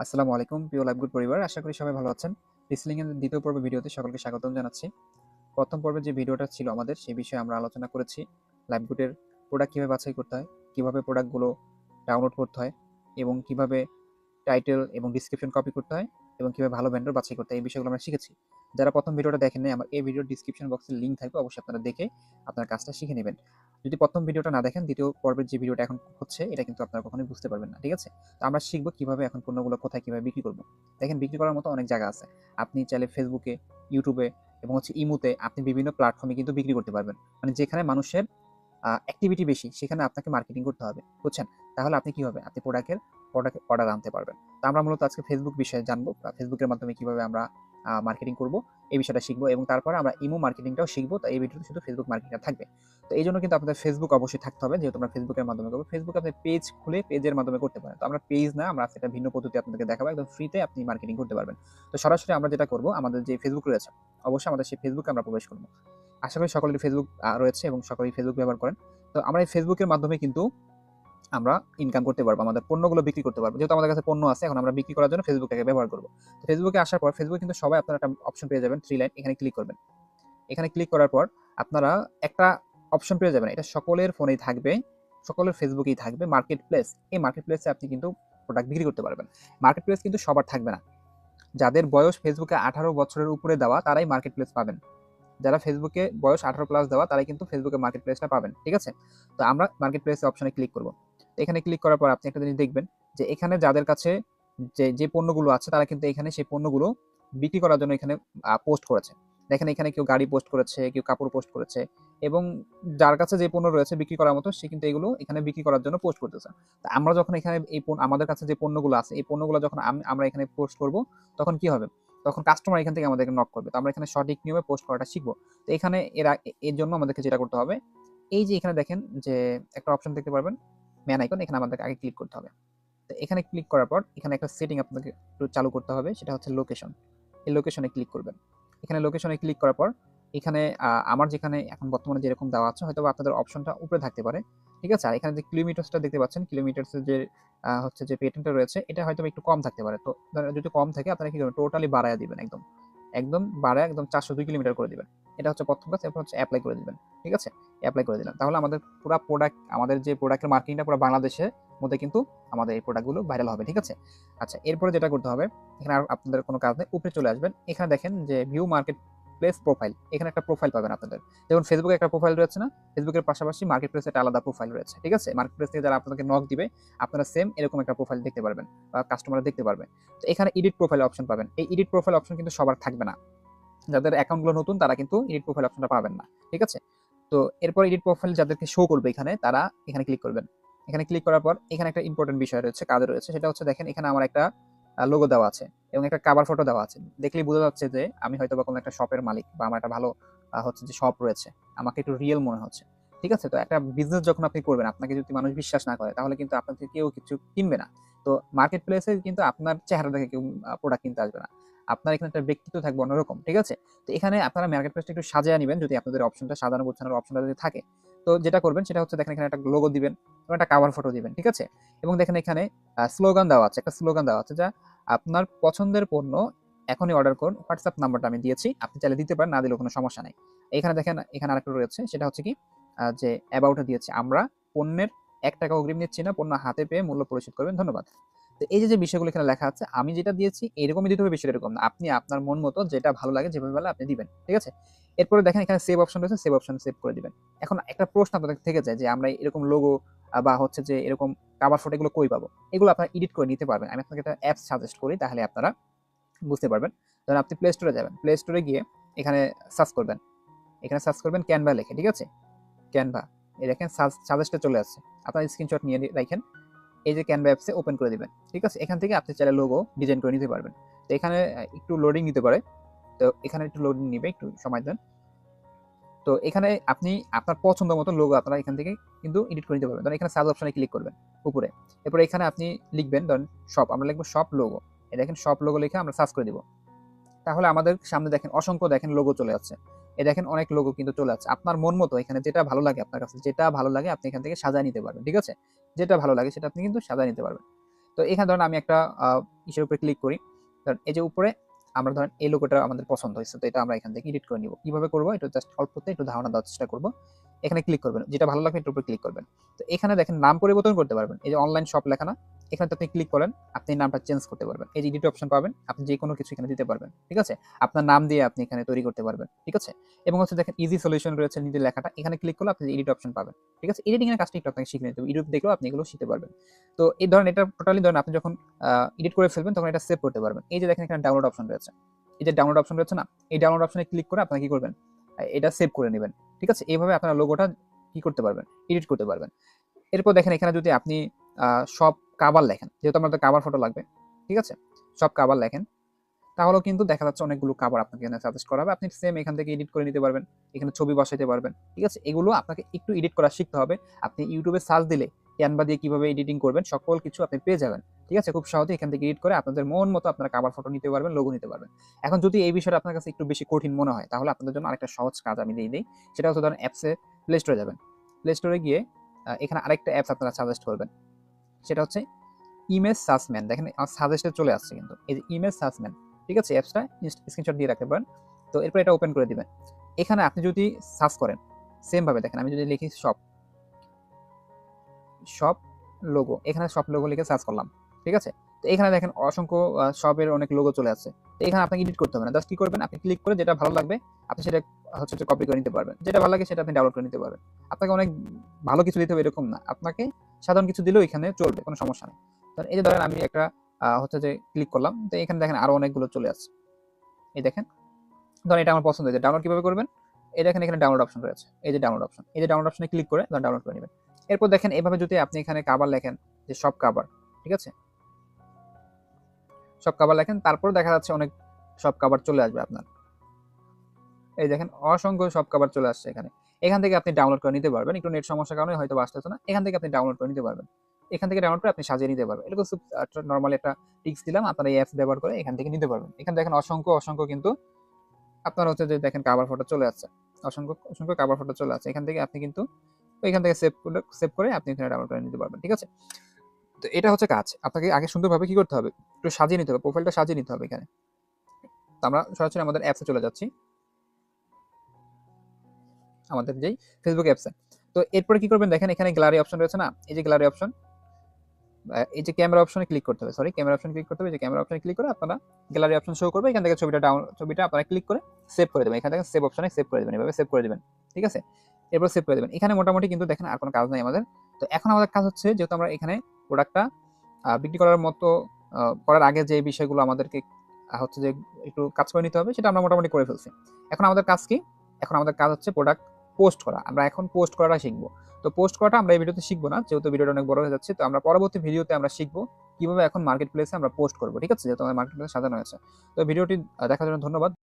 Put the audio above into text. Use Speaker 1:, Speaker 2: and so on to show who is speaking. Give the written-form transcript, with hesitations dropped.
Speaker 1: আসসালামু আলাইকুম প্রিয় লাইভ গুড পরিবার, আশা করি সবাই ভালো আছেন। রিসলিং এর দ্বিতীয় পর্বের ভিডিওতে সকলকে স্বাগতম জানাচ্ছি। প্রথম পর্বে যে ভিডিওটা ছিল আমাদের, সেই বিষয়ে আমরা আলোচনা করেছি লাইভ গুডের প্রোডাক্ট কিভাবে বাছাই করতে হয়, কিভাবে প্রোডাক্টগুলো ডাউনলোড করতে হয় এবং কিভাবে টাইটেল এবং ডিসক্রিপশন কপি করতে হয় এবং কিভাবে ভালো ভেন্ডর বাছাই করতে হয়, এই বিষয়গুলো আমরা শিখেছি। যারা প্রথম ভিডিওটা দেখেন নাই, আমার এই ভিডিওর ডিসক্রিপশন বক্সে লিঙ্ক থাকবে, অবশ্যই আপনারা দেখে আপনার কাজটা শিখে নেবেন। যদি প্রথম ভিডিওটা না দেখেন, দ্বিতীয় পর্বের যে ভিডিওটা এখন হচ্ছে, এটা কিন্তু আপনারা কখনোই বুঝতে পারবেন না, ঠিক আছে? তো আমরা শিখবো কিভাবে এখন পণ্যগুলো কোথায় কিভাবে বিক্রি করব। দেখেন, বিক্রি করার মতো অনেক জায়গা আছে। আপনি চাইলে ফেসবুকে, ইউটিউবে এবং ইমুতে আপনি বিভিন্ন প্ল্যাটফর্মে কিন্তু বিক্রি করতে পারবেন। মানে যেখানে মানুষের অ্যাক্টিভিটি বেশি, সেখানে আপনাকে মার্কেটিং করতে হবে, বুঝছেন? তাহলে আপনি কি হবে, আপনি প্রোডাক্টের অর্ডার আনতে পারবেন। তো আমরা মূলত আজকে ফেসবুক বিষয়ে জানবো, ফেসবুকের মাধ্যমে কিভাবে আমরা মার্কেটিং করব, এই বিষয়টা শিখবো এবং তারপরে আমরা ইমো মার্কেটিংটাও শিখবো। তো এই ভিডিওতে শুধু ফেসবুক মার্কেটিংটা থাকবে। তো এই জন্য কিন্তু আপনাদের ফেসবুক অবশ্যই থাকতে হবে, যেহেতু আমরা ফেসবুকের মাধ্যমে করবো। ফেসবুকে আপনি পেজ খুলে পেজের মাধ্যমে করতে পারেন। তো আমরা পেজ না, আমরা সেটা ভিন্ন পদ্ধতি আপনাদেরকে দেখাবো, একদম ফ্রিতে আপনি মার্কেটিং করতে পারবেন। তো সরাসরি আমরা যেটা করবো, আমাদের যে ফেসবুক রয়েছে, অবশ্যই আমাদের সেই ফেসবুকে আমরা প্রবেশ করবো। আশা করি সকলেরই ফেসবুক রয়েছে এবং সকলেই ফেসবুক ব্যবহার করেন। তো আমরা এই ফেসবুকের মাধ্যমে কিন্তু আমরা ইনকাম করতে পারবো, আমাদের পণ্যগুলো বিক্রি করতে পারবো। যেহেতু আমাদের কাছে পণ্য আছে, এখন আমরা বিক্রি করার জন্য ফেসবুকটাকে ব্যবহার করবো। তো ফেসবুকে আসার পর ফেসবুকে কিন্তু সবাই আপনারা একটা অপশন পেয়ে যাবেন, 3 লাইন, এখানে ক্লিক করবেন। এখানে ক্লিক করার পর আপনারা একটা অপশন পেয়ে যাবেন, এটা সকলের ফোনেই থাকবে, সকলের ফেসবুকেই থাকবে, মার্কেট প্লেস। এই মার্কেট প্লেসে আপনি কিন্তু প্রোডাক্ট বিক্রি করতে পারবেন। মার্কেট প্লেস কিন্তু সবার থাকবে না। যাদের বয়স ফেসবুকে 18 বছরের উপরে দেওয়া, তারাই মার্কেট প্লেস পাবেন। যারা ফেসবুকে বয়স 18 প্লাস দেওয়া, তারাই কিন্তু ফেসবুকে মার্কেট প্লেসটা পাবেন, ঠিক আছে? তো আমরা মার্কেট প্লেস অপশনে ক্লিক করব। এখানে ক্লিক করার পর আপনি একটা জিনিস দেখবেন যে এখানে যাদের কাছে যে পণ্যগুলো আছে, তারা কিন্তু এখানে সেই পণ্যগুলো বিক্রি করার জন্য এখানে পোস্ট করেছে। দেখেন, এখানে কেউ গাড়ি পোস্ট করেছে, কেউ কাপড় পোস্ট করেছে এবং যার কাছে যে পণ্য রয়েছে বিক্রি করার মতো, সে কিন্তু এগুলো এখানে বিক্রি করার জন্য পোস্ট করতেছে। তো আমরা যখন এখানে আমাদের কাছে যে পণ্যগুলো আছে, এই পণ্যগুলো যখন আমরা এখানে পোস্ট করব, তখন কি হবে? তখন কাস্টমার এখান থেকে আমাদেরকে নক করবে। তো আমরা এখানে সঠিক নিয়মে পোস্ট করাটা শিখবো। তো এখানে এর জন্য আমাদেরকে যেটা করতে হবে, এই যে এখানে দেখেন যে একটা অপশন দেখতে পারবেন, ম্যান আইকন, এখানে আমাদেরকে আগে ক্লিক করতে হবে। তো এখানে ক্লিক করার পর এখানে একটা সেটিং আপনাকে একটু চালু করতে হবে, সেটা হচ্ছে লোকেশন। এই লোকেশনে ক্লিক করবেন। এখানে লোকেশনে ক্লিক করার পর এখানে আমার যেখানে এখন বর্তমানে যেরকম দেওয়া আছে, হয়তো আপনাদের অপশনটা উপরে থাকতে পারে, ঠিক আছে? আর এখানে যে কিলোমিটারসটা দেখতে পাচ্ছেন, কিলোমিটারসের যে হচ্ছে যে পেটেন্টটা রয়েছে, এটা হয়তো একটু কম থাকতে পারে। তো যদি কম থাকে, আপনারা কি করবেন, টোটালি বাড়ায়া দিবেন, একদম একদম বাড়ায় একদম 402 কিলোমিটার করে দিবেন। এটা হচ্ছে প্রথম কাজ। এরপর হচ্ছে এপ্লাই করে দিবেন, ঠিক আছে? এপ্লাই করে দিলাম। তাহলে আমাদের পুরা প্রোডাক্ট, আমাদের যে প্রোডাক্টের মার্কেটিংটা পুরো বাংলাদেশের মধ্যে কিন্তু আমাদের এই প্রোডাক্টগুলো ভাইরাল হবে, ঠিক আছে? আচ্ছা, এরপরে যেটা করতে হবে, এখানে আর আপনাদের কোনো কাজ নেই, উপরে চলে আসবেন। এখানে দেখেন যে ভিউ মার্কেট প্লেস প্রোফাইল, এখানে একটা প্রোফাইল পাবেন আপনাদের। যেমন ফেসবুকে একটা প্রোফাইল রয়েছে না, ফেসবুকের পাশাপাশি মার্কেট প্লেসে একটা আলাদা প্রোফাইল রয়েছে, ঠিক আছে? মার্কেট প্লেস থেকে যারা আপনাদেরকে নক দিবে, আপনারা সেম এরকম একটা প্রোফাইল দেখতে পারবেন বা কাস্টমাররা দেখতে পারবে। তো এখানে এডিট প্রোফাইল অপশন পাবেন। এই এডিট প্রোফাইল অপশন কিন্তু সবার থাকবে না। যাদের অ্যাকাউন্টগুলো নতুন, তারা কিন্তু এডিট প্রোফাইল অপশনটা পাবেন না, ঠিক আছে? তো এরপর এডিট প্রোফাইল যাদেরকে শো করবে এখানে, তারা এখানে ক্লিক করবেন। এখানে ক্লিক করার পর এখানে একটা ইম্পর্টেন্ট বিষয় রয়েছে, কাজ রয়েছে, সেটা হচ্ছে দেখেন, এখানে আমার একটা লোগো দেওয়া আছে এবং একটা কভার ফটো দেওয়া আছে। দেখলেই বোঝা যাচ্ছে যে আমি হয়তোবা কোনো একটা শপের মালিক বা আমার একটা ভালো হচ্ছে যে শপ রয়েছে। আমাকে একটু রিয়েল মনে হচ্ছে, ঠিক আছে? তো একটা বিজনেস যখন আপনি করবেন, আপনাকে যদি মানুষ বিশ্বাস না করে, তাহলে কিন্তু আপনার থেকে কেউ কিছু কিনবে না। তো মার্কেট প্লেসে কিন্তু আপনার চেহারা দেখে কেউ প্রোডাক্ট কিনতে আসবে না। আপনার এখানে একটা ব্যক্তিত্ব থাকবে অন্যরকম, ঠিক আছে? তো এখানে আপনারা মার্কেট প্লেসটা একটু সাজিয়ে নিবেন, যদি আপনাদের অপশনটা সাজানো গোছানোর অপশনটা যদি থাকে। তো যেটা করবেন সেটা হচ্ছে, দেখেন এখানে একটা লোগো দিবেন এবং একটা কভার ফটো দিবেন, ঠিক আছে? এবং দেখেন এখানে স্লোগান দেওয়া আছে, একটা স্লোগান দেওয়া আছে, যা আপনার পছন্দের পণ্য এখনই অর্ডার করুন। হোয়াটসঅ্যাপ নাম্বারটা আমি দিয়েছি, আপনি চাইলে দিতে পারেন, না দিলেও কোনো সমস্যা নাই। এখানে দেখেন, এখানে আরেকটা রয়েছে, সেটা হচ্ছে কি, যে অ্যাবাউটে দিয়েছি, আমরা পণ্যের ৳১ অগ্রিম নিচ্ছি না, পণ্য হাতে পেয়ে মূল্য পরিশোধ করবেন, ধন্যবাদ। তো এই যে বিষয়গুলো এখানে লেখা আছে, আমি যেটা দিয়েছি এরকমই দিতে হবে, বিষয়টা এরকম না। আপনি আপনার মন মতো যেটা ভালো লাগে, যেভাবে ভালো আপনি দিবেন, ঠিক আছে? এরপরে দেখেন এখানে সেভ অপশন রয়েছে, সেভ অপশন সেভ করে দিবেন। এখন একটা প্রশ্ন আপনাদের থেকে যায় যে আমরা এরকম লোগো বা হচ্ছে যে এরকম কভার ফটো এগুলো কই পাবো? এগুলো আপনারা এডিট করে নিতে পারবেন। আমি আপনাকে একটা অ্যাপস সাজেস্ট করি, তাহলে আপনারা বুঝতে পারবেন। ধরেন আপনি প্লে স্টোরে যাবেন। প্লে স্টোরে গিয়ে এখানে সার্চ করবেন। এখানে সার্চ করবেন ক্যানভা লিখে, ঠিক আছে? ক্যানভা। এই দেখেন সাজেস্টে চলে আসছে। আপনার স্ক্রিনশট নিয়ে রাখেন। এই যে ক্যানভা অ্যাপসে ওপেন করে দিবেন, ঠিক আছে? এখান থেকে আপনি চাইলে লোগো ডিজাইন করে নিতে পারবেন। তো এখানে একটু লোডিং নিতে পারে। তো এখানে একটু লোডিং নিবে, একটু সময় দেন। তো এখানে আপনি আপনার পছন্দ মতো লোগো আপনারা এখান থেকে কিন্তু এডিট করে নিতে পারবেন। ধরেন এখানে সার্চ অপশনে ক্লিক করবেন উপরে। এরপরে এখানে আপনি লিখবেন, ধরেন শপ, আমরা লিখব শপ লোগো। এই দেখেন শপ লোগো লিখে আমরা সার্চ করে দিব। তাহলে আমাদের সামনে দেখেন অসংখ্য দেখেন লোগো চলে যাচ্ছে। এই দেখেন অনেক লোগো কিন্তু চলে যাচ্ছে। আপনার মন মতো এখানে যেটা ভালো লাগে, আপনার কাছে যেটা ভালো লাগে আপনি এখান থেকে সাজায় নিতে পারবেন, ঠিক আছে? যেটা ভালো লাগে সেটা আপনি কিন্তু সাজায় নিতে পারবেন। তো এখানে ধরেন আমি একটা ইসের উপরে ক্লিক করি, ধরেন এই যে উপরে আমরা ধরেন এই লোগোটা আমাদের পছন্দ হয়েছে, তো এটা আমরা এখান থেকে এডিট করে নিব। কিভাবে করবো এটা জাস্ট অল্পতে একটু ধারণা দেওয়ার চেষ্টা করবো। এখানে ক্লিক করবেন, যেটা ভালো লাগবে এটার উপরে ক্লিক করবেন। তো এখানে দেখেন নাম পরিবর্তন করতে পারবেন, এই যে অনলাইন শপ লেখা না, এখানে আপনি ক্লিক করেন, আপনি নামটা চেঞ্জ করতে পারবেন। এই যে এডিট অপশন পাবেন, আপনি যে কোনো কিছু এখানে দিতে পারবেন, ঠিক আছে? আপনার নাম দিয়ে আপনি এখানে তৈরি করতে পারবেন, ঠিক আছে? এবং হচ্ছে দেখেন ইজি সলিউশন রয়েছে নিজের লেখাটা, এখানে ক্লিক করলে আপনি এডিট অপশন পাবেন, ঠিক আছে? এডিটিং এর কাজটা একটু আপনাকে শিখে নিতে হবে, ইউটিউব দেখলেও আপনি এগুলো শিখতে পারবেন। তো এই ধরেন এটা টোটালি ধরেন আপনি যখন এডিট করে ফেলবেন তখন এটা সেভ করতে পারবেন। এই যে দেখেন এখানে ডাউনলোড অপশন রয়েছে, এই যে ডাউনলোড অপশন রয়েছে না, এই ডাউনলোড অপশনে ক্লিক করে আপনারা কি করবেন, এটা সেভ করে নেবেন, ঠিক আছে? এইভাবে আপনারা লোগোটা কি করতে পারবেন, এডিট করতে পারবেন। এরপর দেখেন এখানে যদি আপনি সব কাভার লেখেন, যেহেতু আমাদের কাভার ফটো লাগবে, ঠিক আছে? সব কাভার লেখেন, তাহলেও কিন্তু দেখা যাচ্ছে অনেকগুলো কাভার আপনাকে এখানে সাজেস্ট করা হবে। আপনি সেম এখান থেকে এডিট করে নিতে পারবেন, এখানে ছবি বসাইতে পারবেন, ঠিক আছে? এগুলো আপনাকে একটু এডিট করা শিখতে হবে। আপনি ইউটিউবে সার্চ দিলে ক্যানভা দিয়ে কিভাবে এডিটিং করবেন সকল কিছু আপনি পেয়ে যাবেন, ঠিক আছে? খুব সহজে এখান থেকে এডিট করে আপনাদের মন মতো আপনারা কাভার ফটো নিতে পারবেন, লোগো নিতে পারবেন। এখন যদি এই বিষয়টা আপনার কাছে একটু বেশি কঠিন মনে হয়, তাহলে আপনাদের জন্য আরেকটা সহজ কাজ আমি দিয়ে দিই। সেটা হচ্ছে ধরেন অ্যাপসে প্লে স্টোরে যাবেন, প্লে স্টোরে গিয়ে এখানে আরেকটা অ্যাপস আপনারা সাজেস্ট করবেন, সেটা হচ্ছে ইমেজ সাসম্যান। দেখেন আমার সাজেস্টে চলে আসছে কিন্তু এই যে ইমেজ সাসম্যান, ঠিক আছে? অ্যাপসটা স্ক্রিনশট দিয়ে রাখতে পারেন। তো এরপর এটা ওপেন করে দিবেন। এখানে আপনি যদি সার্চ করেন সেম ভাবে, দেখেন আমি যদি লিখি শপ, শপ লোগো, এখানে শপ লোগো লিখে সার্চ করলাম, ঠিক আছে? তো এখানে দেখেন অসংখ্য শপের অনেক লোগো চলে আসছে। তো এখানে আপনাকে এডিট করতে হবে না, জাস্ট কি করবেন, আপনি ক্লিক করে যেটা ভালো লাগবে আপনি সেটা হচ্ছে যে কপি করে নিতে পারবেন, যেটা ভালো লাগে সেটা আপনি ডাউনলোড করে নিতে পারবেন। আপনাকে অনেক ভালো কিছু দিতে হবে এরকম না, আপনাকে সাধারণ কিছু দিলেও এখানে চলবে, কোনো সমস্যা নেই। তো এই যে ধরেন আমি একটা হচ্ছে যে ক্লিক করলাম, তো এখানে দেখেন আরো অনেকগুলো চলে আসছে। এই দেখেন, ধরেন এটা আমার পছন্দ হয়েছে, ডাউনলোড কিভাবে করবেন? এই দেখেন এখানে ডাউনলোড অপশন রয়েছে, এই যে ডাউনলোড অপশন, এই যে ডাউনলোড অপশনে ক্লিক করে ডাউনলোড করে নেবেন। এরপর দেখেন এভাবে যদি আপনি এখানে কাভার লেখেন, যে সব কাভার, ঠিক আছে? সব কাভার লেখেন, তারপর দেখা যাচ্ছে অনেক সব কাভার চলে আসবে আপনার। এই দেখেন অসংখ্য সব কাভার চলে আসছে এখানে। এখান থেকে আপনি ডাউনলোড করে নিতে পারবেন। একটু নেট সমস্যার কারণে হয়তো আসতেছে না। এখান থেকে আপনি ডাউনলোড করে নিতে পারবেন। এখান থেকে ডাউনলোড করে আপনি সাজিয়ে নিতে পারবেন। এটা খুব নরমালি একটা টিপস দিলাম। আপনারা এই অ্যাপস ব্যবহার করে এখান থেকে নিতে পারবেন। এখানে দেখেন অসংখ্য কিন্তু আপনার হচ্ছে যে দেখেন কাভার ফটো চলে আসছে। অসংখ্য কাভার ফটো চলে আসছে। এখান থেকে আপনি কিন্তু এখান থেকে সেভ করে আপনি এখানে ডাউনলোড করে নিতে পারবেন। ঠিক আছে? তো এটা হচ্ছে কাজ। আপনাকে আগে সুন্দরভাবে কি করতে হবে? একটু সাজিয়ে নিতে হবে। প্রোফাইলটা সাজিয়ে নিতে হবে এখানে। তো আমরা সরাসরি আমাদের অ্যাপসে চলে যাচ্ছি। আমাদের যেই ফেসবুক অ্যাপসে। তো এরপরে কি করবেন দেখেন এখানে গ্যালারি অপশন রয়েছে না? এই যে গ্যালারি অপশন, এই যে ক্যামেরা অপশনে ক্লিক করতে হবে। সরি, ক্যামেরা অপশনে ক্লিক করতে হবে। এই যে ক্যামেরা অপশনে ক্লিক করে আপনারা গ্যালারি অপশন শো করবে। এখান থেকে ছবিটা আপনারা ক্লিক করে সেভ করে দেবেন। এখান থেকে সেভ অপশনে সেভ করে দেবেন। এভাবে সেভ করে দিবেন। ঠিক আছে? এরপর সেভ করে দেবেন। এখানে মোটামুটি কিন্তু দেখেন আর কোনো কাজ নাই আমাদের। তো এখন আমাদের কাজ হচ্ছে যেহেতু আমরা এখানে প্রোডাক্টটা বিক্রি করার মতো করার আগে যে বিষয়গুলো আমাদেরকে হচ্ছে যে একটু কাজ করে নিতে হবে সেটা আমরা মোটামুটি করে ফেলছি। এখন আমাদের কাজ কি? এখন আমাদের কাজ হচ্ছে প্রোডাক্ট পোস্ট করা। আমরা এখন পোস্ট করাটা শিখব। তো পোস্ট করাটা আমরা এই ভিডিওতে শিখব না, যেহেতু ভিডিওটা অনেক বড় হয়ে যাচ্ছে। তো আমরা পরবর্তী ভিডিওতে আমরা শিখব কিভাবে এখন মার্কেট প্লেসে আমরা পোস্ট করব। ঠিক আছে? যেহেতু আমাদের মার্কেট প্লেস সাজানো হয়েছে। তো ভিডিওটি দেখার জন্য ধন্যবাদ।